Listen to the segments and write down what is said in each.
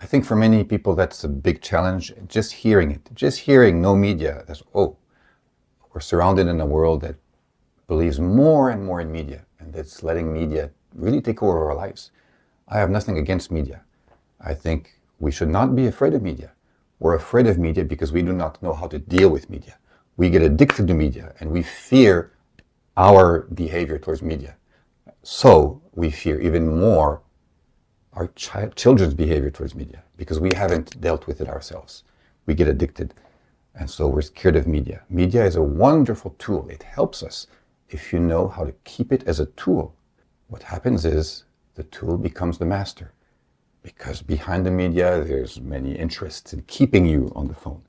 I think for many people that's a big challenge, just hearing it. Just hearing no media, that's, oh, we're surrounded in a world that believes more and more in media, and that's letting media really take over our lives. I have nothing against media. I think we should not be afraid of media. We're afraid of media because we do not know how to deal with media. We get addicted to media and we fear our behavior towards media. So we fear even more our children's behavior towards media because we haven't dealt with it ourselves. We get addicted, and so we're scared of media. Media is a wonderful tool. It helps us if you know how to keep it as a tool. What happens is the tool becomes the master, because behind the media there's many interests in keeping you on the phone.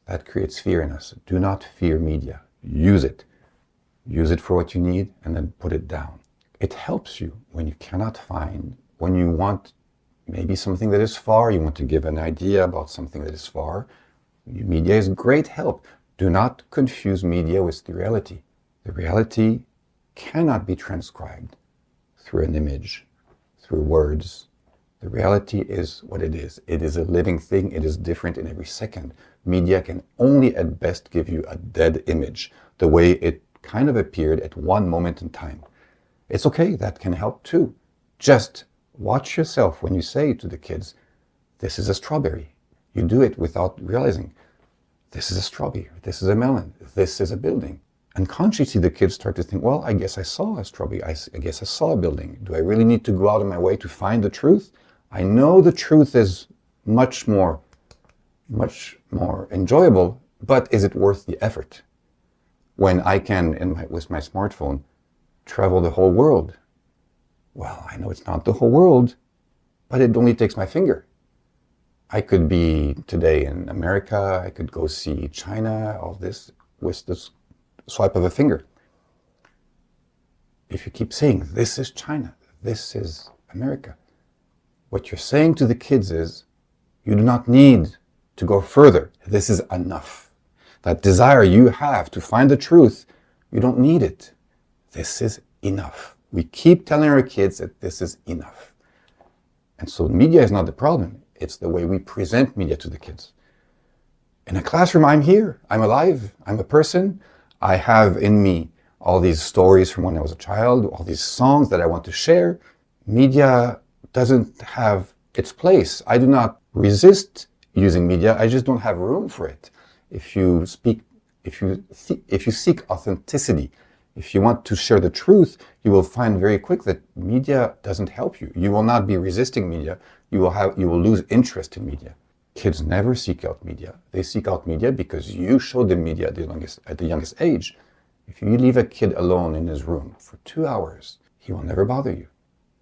That creates fear in us. Do not fear media. Use it. Use it for what you need and then put it down. It helps you when you cannot find, when you want maybe something that is far, you want to give an idea about something that is far. Media is great help. Do not confuse media with the reality. The reality cannot be transcribed through an image, through words. The reality is what it is. It is a living thing. It is different in every second. Media can only at best give you a dead image, the way it kind of appeared at one moment in time. It's okay, that can help too. Just watch yourself when you say to the kids, this is a strawberry. You do it without realizing, this is a strawberry, this is a melon, this is a building. Unconsciously, the kids start to think, well, I guess I saw a strawberry, I guess I saw a building. Do I really need to go out of my way to find the truth? I know the truth is much more enjoyable, but is it worth the effort? When I can, with my smartphone, travel the whole world. Well, I know it's not the whole world, but it only takes my finger. I could be today in America, I could go see China, all this, with this swipe of a finger. If you keep saying, this is China, this is America, what you're saying to the kids is, you do not need to go further. This is enough. That desire you have to find the truth, you don't need it. This is enough. We keep telling our kids that this is enough. And so media is not the problem. It's the way we present media to the kids. In a classroom, I'm here. I'm alive. I'm a person. I have in me all these stories from when I was a child, all these songs that I want to share. Media doesn't have its place. I do not resist using media. I just don't have room for it. If you seek authenticity, if you want to share the truth, you will find very quick that media doesn't help you. You will not be resisting media. You will lose interest in media. Kids never seek out media. They seek out media because you showed them media at the youngest age. If you leave a kid alone in his room for 2 hours, he will never bother you.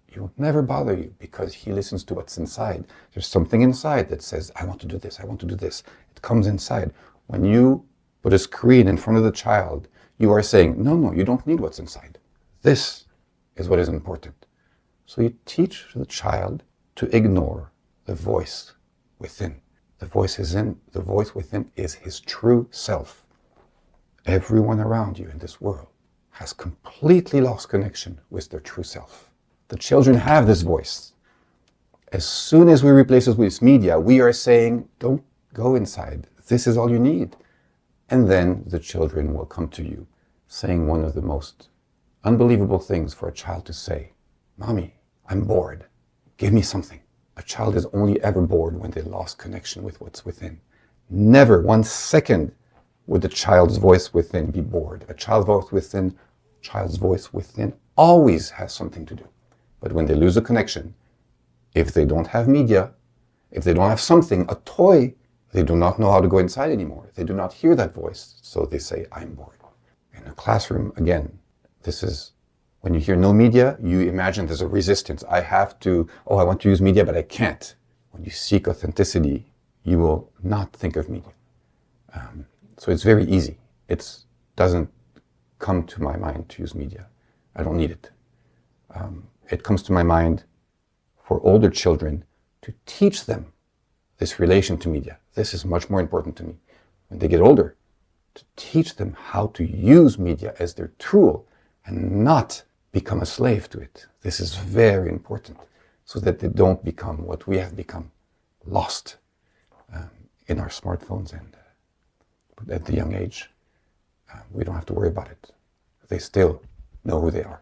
He will never bother you because he listens to what's inside. There's something inside that says, I want to do this, I want to do this. It comes inside. When you put a screen in front of the child, you are saying, no, you don't need what's inside. This is what is important. So you teach the child to ignore the voice within. The voice within is his true self. Everyone around you in this world has completely lost connection with their true self. The children have this voice. As soon as we replace it with media, we are saying, don't go inside. This is all you need. And then the children will come to you saying one of the most unbelievable things for a child to say. Mommy, I'm bored. Give me something. A child is only ever bored when they lost connection with what's within. Never 1 second would the child's voice within be bored. A child's voice within always has something to do. But when they lose the connection, if they don't have media, if they don't have something, a toy, they do not know how to go inside anymore. They do not hear that voice, so they say, I'm bored. In a classroom, again, this is, when you hear no media, you imagine there's a resistance. I want to use media, but I can't. When you seek authenticity, you will not think of media. So it's very easy. It doesn't come to my mind to use media. I don't need it. It comes to my mind for older children to teach them this relation to media. This is much more important to me. When they get older, to teach them how to use media as their tool and not become a slave to it. This is very important so that they don't become what we have become, lost in our smartphones, and at the young age, we don't have to worry about it. They still know who they are.